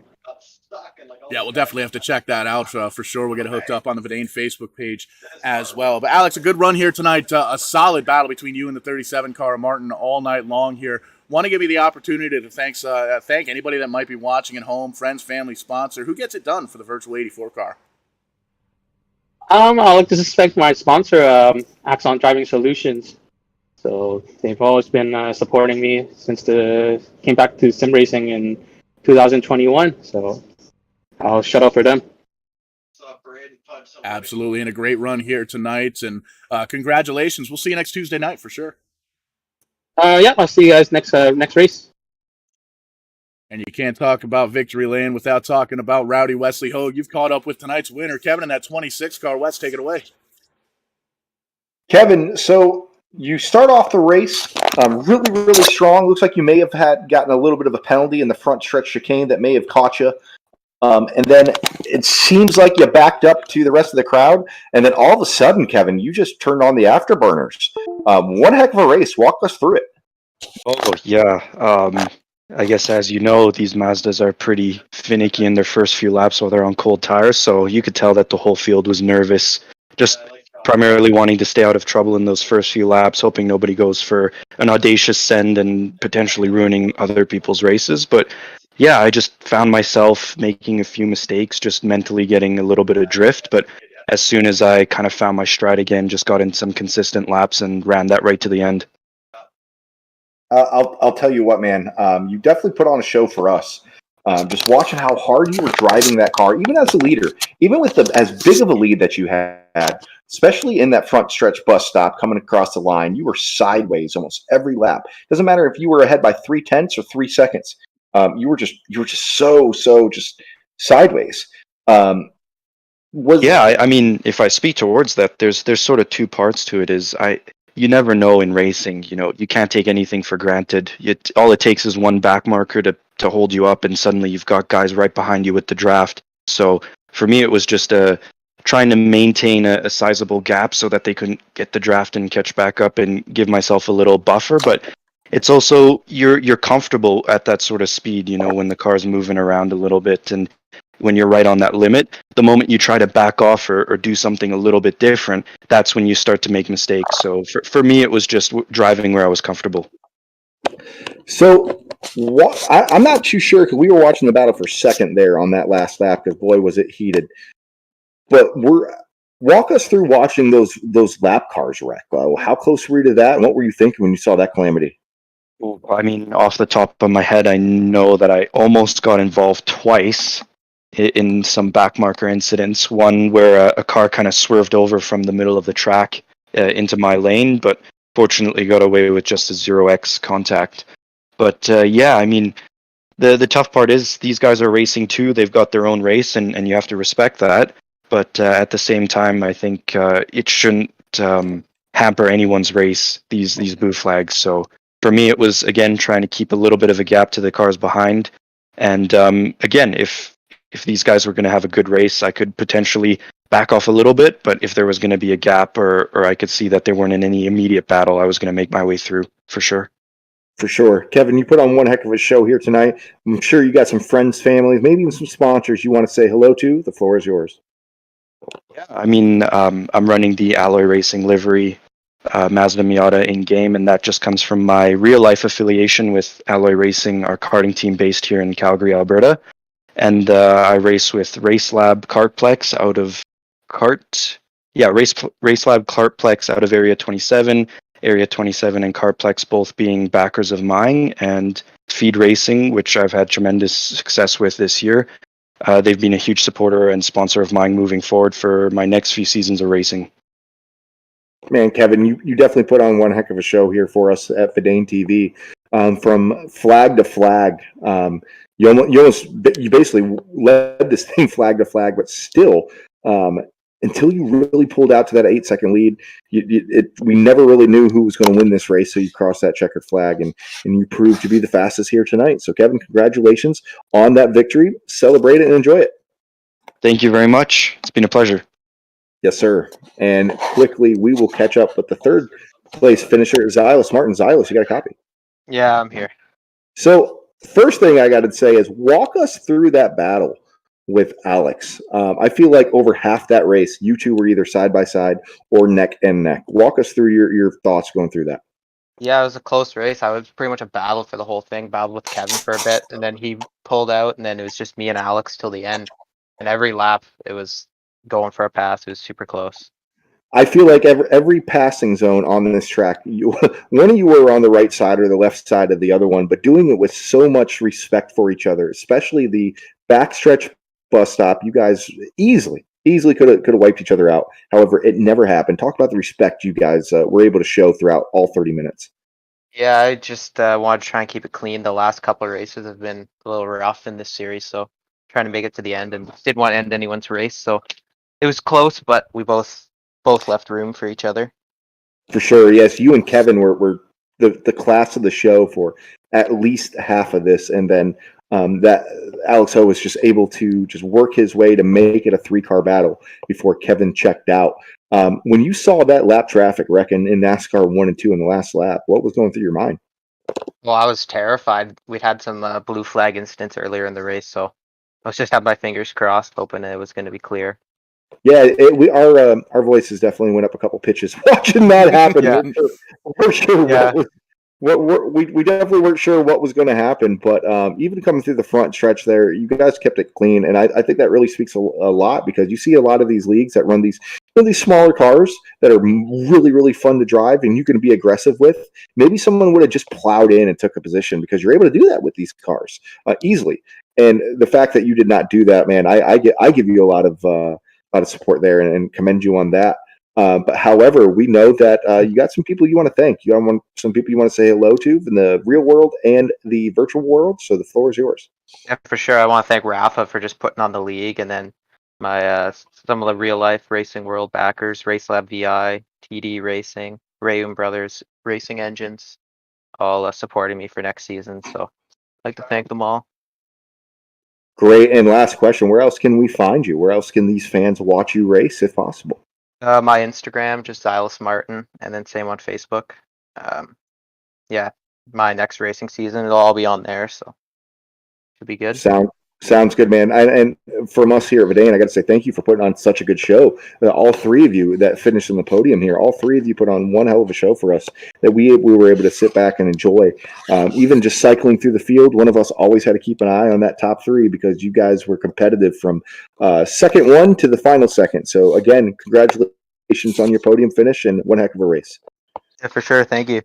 Yeah, we'll definitely have to check that out for sure. We'll get hooked up on the Vidane Facebook page as well. But Alex, a good run here tonight. A solid battle between you and the 37 car, Martin, all night long here. Want to give you the opportunity to thank anybody that might be watching at home, friends, family, sponsor. Who gets it done for the Virtual 84 car? I'd like to thank my sponsor, Axon Driving Solutions. So they've always been supporting me since came back to sim racing in 2021. So I'll shut up for them. Absolutely, and a great run here tonight. And congratulations. We'll see you next Tuesday night for sure. Yeah, I'll see you guys next race. And you can't talk about Victory Lane without talking about Rowdy Wesley Hogue. You've caught up with tonight's winner, Kevin, in that 26 car. Wes, take it away. Kevin, so you start off the race really, really strong. Looks like you may have gotten a little bit of a penalty in the front stretch chicane that may have caught you. And then it seems like you backed up to the rest of the crowd. And then all of a sudden, Kevin, you just turned on the afterburners. One heck of a race. Walk us through it. Oh, yeah. I guess, as you know, these Mazdas are pretty finicky in their first few laps while they're on cold tires. So you could tell that the whole field was nervous, just primarily wanting to stay out of trouble in those first few laps, hoping nobody goes for an audacious send and potentially ruining other people's races. But yeah, I just found myself making a few mistakes, just mentally getting a little bit of drift. But as soon as I kind of found my stride again, just got in some consistent laps and ran that right to the end. I'll tell you what, man. You definitely put on a show for us. Just watching how hard you were driving that car, even as a leader, even with as big of a lead that you had, especially in that front stretch bus stop coming across the line, you were sideways almost every lap. Doesn't matter if you were ahead by 0.3 or 3 seconds. You were just so just sideways. I mean, if I speak towards that, there's sort of two parts to it. You never know in racing. You can't take anything for granted. All it takes is one back marker to hold you up, and suddenly you've got guys right behind you with the draft. So for me, it was just trying to maintain a sizable gap so that they couldn't get the draft and catch back up and give myself a little buffer. But it's also you're comfortable at that sort of speed, when the car's moving around a little bit, and when you're right on that limit. The moment you try to back off or do something a little bit different, that's when you start to make mistakes. So for me, it was just driving where I was comfortable. So I'm not too sure, because we were watching the battle for second there on that last lap, because boy, was it heated. But walk us through watching those lap cars wreck. How close were you to that, and what were you thinking when you saw that calamity? I mean, off the top of my head, I know that I almost got involved twice in some back marker incidents. One where a car kind of swerved over from the middle of the track into my lane, but fortunately got away with just a 0x contact. But yeah, I mean, the tough part is these guys are racing too. They've got their own race, and you have to respect that. But at the same time, I think it shouldn't hamper anyone's race, these boo flags. So for me, it was, again, trying to keep a little bit of a gap to the cars behind. And again, if these guys were going to have a good race, I could potentially back off a little bit. But if there was going to be a gap, or I could see that they weren't in any immediate battle, I was going to make my way through for sure. For sure. Kevin, you put on one heck of a show here tonight. I'm sure you got some friends, families, maybe even some sponsors you want to say hello to. The floor is yours. Yeah, I mean, I'm running the Alloy Racing livery, Mazda Miata in-game, and that just comes from my real-life affiliation with Alloy Racing, our karting team based here in Calgary, Alberta. And I race with RaceLab KARTPLEX out of RaceLab KARTPLEX out of Area 27. Area 27 and KARTPLEX both being backers of mine, and Feed Racing, which I've had tremendous success with this year. They've been a huge supporter and sponsor of mine moving forward for my next few seasons of racing. Man, Kevin, you definitely put on one heck of a show here for us at Vidane TV. From flag to flag, you basically led this thing flag to flag, but still, until you really pulled out to that 8-second lead, we never really knew who was going to win this race. So you crossed that checkered flag, and you proved to be the fastest here tonight. So, Kevin, congratulations on that victory. Celebrate it and enjoy it. Thank you very much. It's been a pleasure. Yes, sir. And quickly, we will catch up with the third place finisher, Xylos Martin. Xylos, you got a copy? Yeah, I'm here. So, first thing I got to say is walk us through that battle with Alex. I feel like over half that race, you two were either side by side or neck and neck. Walk us through your thoughts going through that. Yeah, it was a close race. I was pretty much a battle for the whole thing. Battled with Kevin for a bit, and then he pulled out, and then it was just me and Alex till the end. And every lap, it was going for a pass. It was super close. I feel like every passing zone on this track, one of you were on the right side or the left side of the other one, but doing it with so much respect for each other, especially the backstretch bus stop. You guys easily could have wiped each other out. However, it never happened. Talk about the respect you guys were able to show throughout all 30 minutes. Yeah, I just wanted to try and keep it clean. The last couple of races have been a little rough in this series, so trying to make it to the end and didn't want to end anyone's race. So it was close, but we both left room for each other. For sure, yes. You and Kevin were the class of the show for at least half of this, and then that Alex O was just able to just work his way to make it a 3-car battle before Kevin checked out. When you saw that lap traffic wreck in NASCAR 1 and 2 in the last lap, what was going through your mind? Well, I was terrified. We'd had some blue flag incidents earlier in the race, so I was just had my fingers crossed, hoping it was going to be clear. Yeah, our voices definitely went up a couple pitches watching that happen. Yeah. We're sure Yeah. we definitely weren't sure what was going to happen, but even coming through the front stretch there, you guys kept it clean, and I think that really speaks a lot because you see a lot of these leagues that run these smaller cars that are really fun to drive, and you can be aggressive with. Maybe someone would have just plowed in and took a position because you're able to do that with these cars easily. And the fact that you did not do that, man, I give you a lot of support there and commend you on that. But however, we know that you got some people you want to thank. You got some people you want to say hello to in the real world and the virtual world. So the floor is yours. Yeah, for sure. I want to thank Rafa for just putting on the league, and then my some of the real life racing world backers, RaceLab VI, TD Racing, Rayum Brothers Racing Engines, all supporting me for next season. So I'd like to thank them all. Great. And last question: where else can we find you? Where else can these fans watch you race, if possible? My Instagram, just Silas Martin, and then same on Facebook. Yeah, my next racing season, it'll all be on there, so should be good. Sounds good, man. And from us here at Verdane, I got to say thank you for putting on such a good show. All three of you that finished in the podium here, all three of you put on one hell of a show for us that we were able to sit back and enjoy. Even just cycling through the field, one of us always had to keep an eye on that top three because you guys were competitive from second one to the final second. So again, congratulations on your podium finish and one heck of a race. Yeah, for sure. Thank you.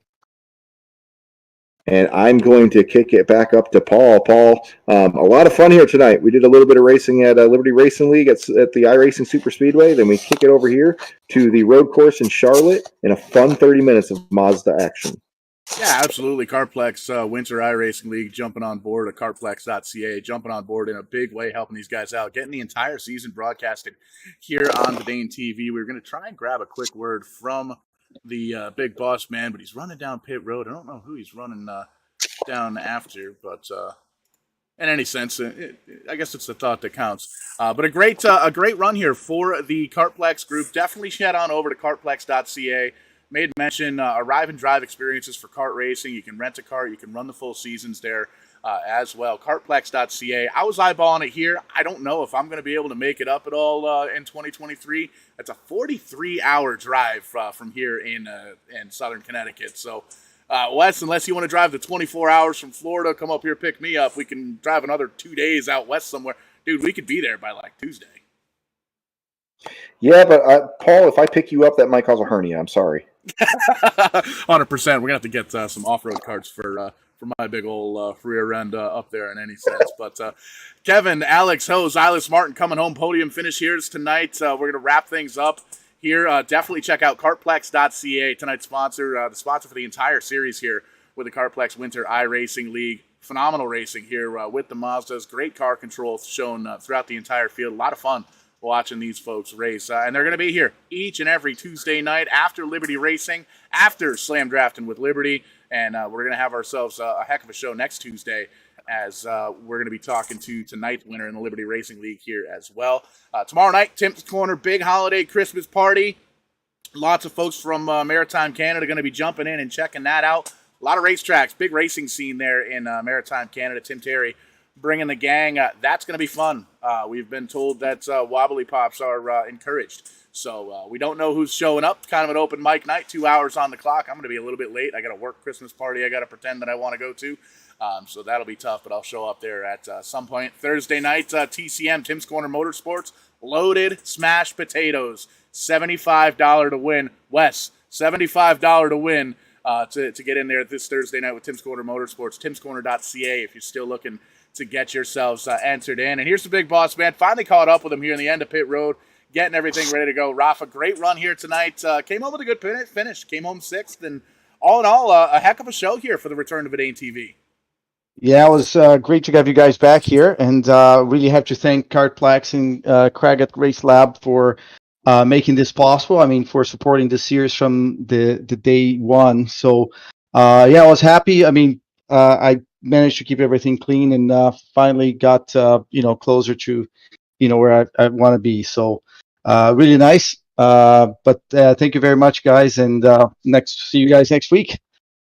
And I'm going to kick it back up to Paul. Paul, a lot of fun here tonight. We did a little bit of racing at Liberty Racing League at the iRacing Super Speedway. Then we kick it over here to the road course in Charlotte in a fun 30 minutes of Mazda action. Yeah, absolutely. KARTPLEX Winter iRacing League jumping on board at KARTPLEX.ca, jumping on board in a big way, helping these guys out, getting the entire season broadcasted here on Verdane TV. We're going to try and grab a quick word from the big boss man, but he's running down pit road. I don't know who he's running down after, but in any sense, I guess it's the thought that counts. But a great run here for the KARTPLEX group. Definitely head on over to KARTPLEX.ca. Made mention arrive and drive experiences for kart racing. You can rent a kart. You can run the full seasons there as well. KARTPLEX.ca. I was eyeballing it here. I don't know if I'm going to be able to make it up at all in 2023. That's a 43-hour drive from here in southern Connecticut. So, Wes, unless you want to drive the 24 hours from Florida, come up here, pick me up. We can drive another 2 days out west somewhere. Dude, we could be there by like Tuesday. Yeah, but Paul, if I pick you up, that might cause a hernia. I'm sorry. 100%. We're gonna have to get some off-road carts for my big old rear end up there in any sense. But Kevin, Alex, Ho, Silas Martin coming home podium finish here tonight. We're gonna wrap things up here. Definitely check out KARTPLEX.ca, tonight's sponsor, the sponsor for the entire series here with the KARTPLEX Winter iRacing League. Phenomenal racing here with the Mazdas. Great car control shown throughout the entire field. A lot of fun watching these folks race. And they're going to be here each and every Tuesday night after Liberty Racing, after Slam Drafting with Liberty. And we're going to have ourselves a heck of a show next Tuesday as we're going to be talking to tonight's winner in the Liberty Racing League here as well. Tomorrow night, Tim's Corner, big holiday Christmas party. Lots of folks from Maritime Canada going to be jumping in and checking that out. A lot of racetracks, big racing scene there in Maritime Canada. Tim Terry bringing the gang. That's going to be fun. We've been told that wobbly pops are encouraged. So we don't know who's showing up. Kind of an open mic night, 2 hours on the clock. I'm going to be a little bit late. I got a work Christmas party I got to pretend that I want to go to. So that'll be tough, but I'll show up there at some point. Thursday night, TCM, Tim's Corner Motorsports, loaded smashed potatoes, $75 to win. Wes, $75 to win to get in there this Thursday night with Tim's Corner Motorsports, timscorner.ca if you're still looking to get yourselves entered in. And here's the big boss, man. Finally caught up with him here in the end of pit road, getting everything ready to go. Rafa, great run here tonight. Came home with a good finish. Came home sixth, and all in all, a heck of a show here for the return of Verdane TV. Yeah, it was great to have you guys back here, and really have to thank KARTPLEX and Craig at Race Lab for making this possible. I mean, for supporting the series from the day one. So, yeah, I was happy. I mean, I managed to keep everything clean and finally got closer to where I want to be. So, really nice. But thank you very much, guys, and see you guys next week.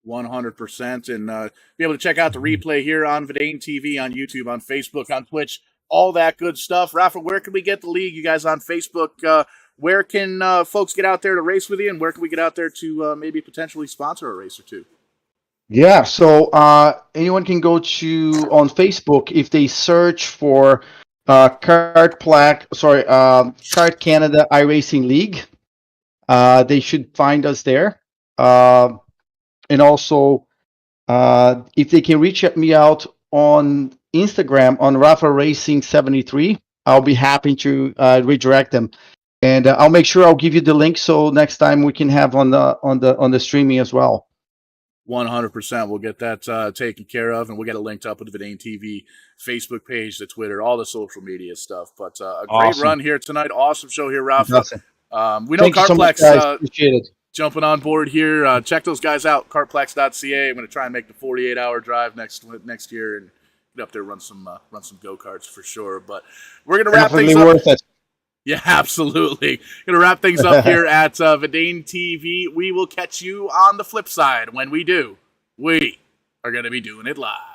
100%, and be able to check out the replay here on Verdane TV, on YouTube, on Facebook, on Twitch, all that good stuff. Rafa, where can we get the league? You guys on Facebook, where can folks get out there to race with you, and where can we get out there to maybe potentially sponsor a race or two? Yeah, so anyone can go on Facebook if they search for Kart Canada iRacing League. They should find us there. And also, if they can reach me out on Instagram on Rafa Racing 73, I'll be happy to redirect them, and I'll make sure I'll give you the link so next time we can have on the streaming as well. 100%. We'll get that taken care of, and we'll get it linked up with the Verdane TV Facebook page, the Twitter, all the social media stuff. But a great run here tonight. Awesome show here, Rafa. Awesome. We know KARTPLEX. So appreciate it. Jumping on board here. Check those guys out, kartplex.ca. I'm going to try and make the 48-hour drive next year and get up there, run some go-karts for sure. But we're going to wrap things up. Worth it. Yeah, absolutely. Going to wrap things up here at Verdane TV. We will catch you on the flip side. When we do, we are going to be doing it live.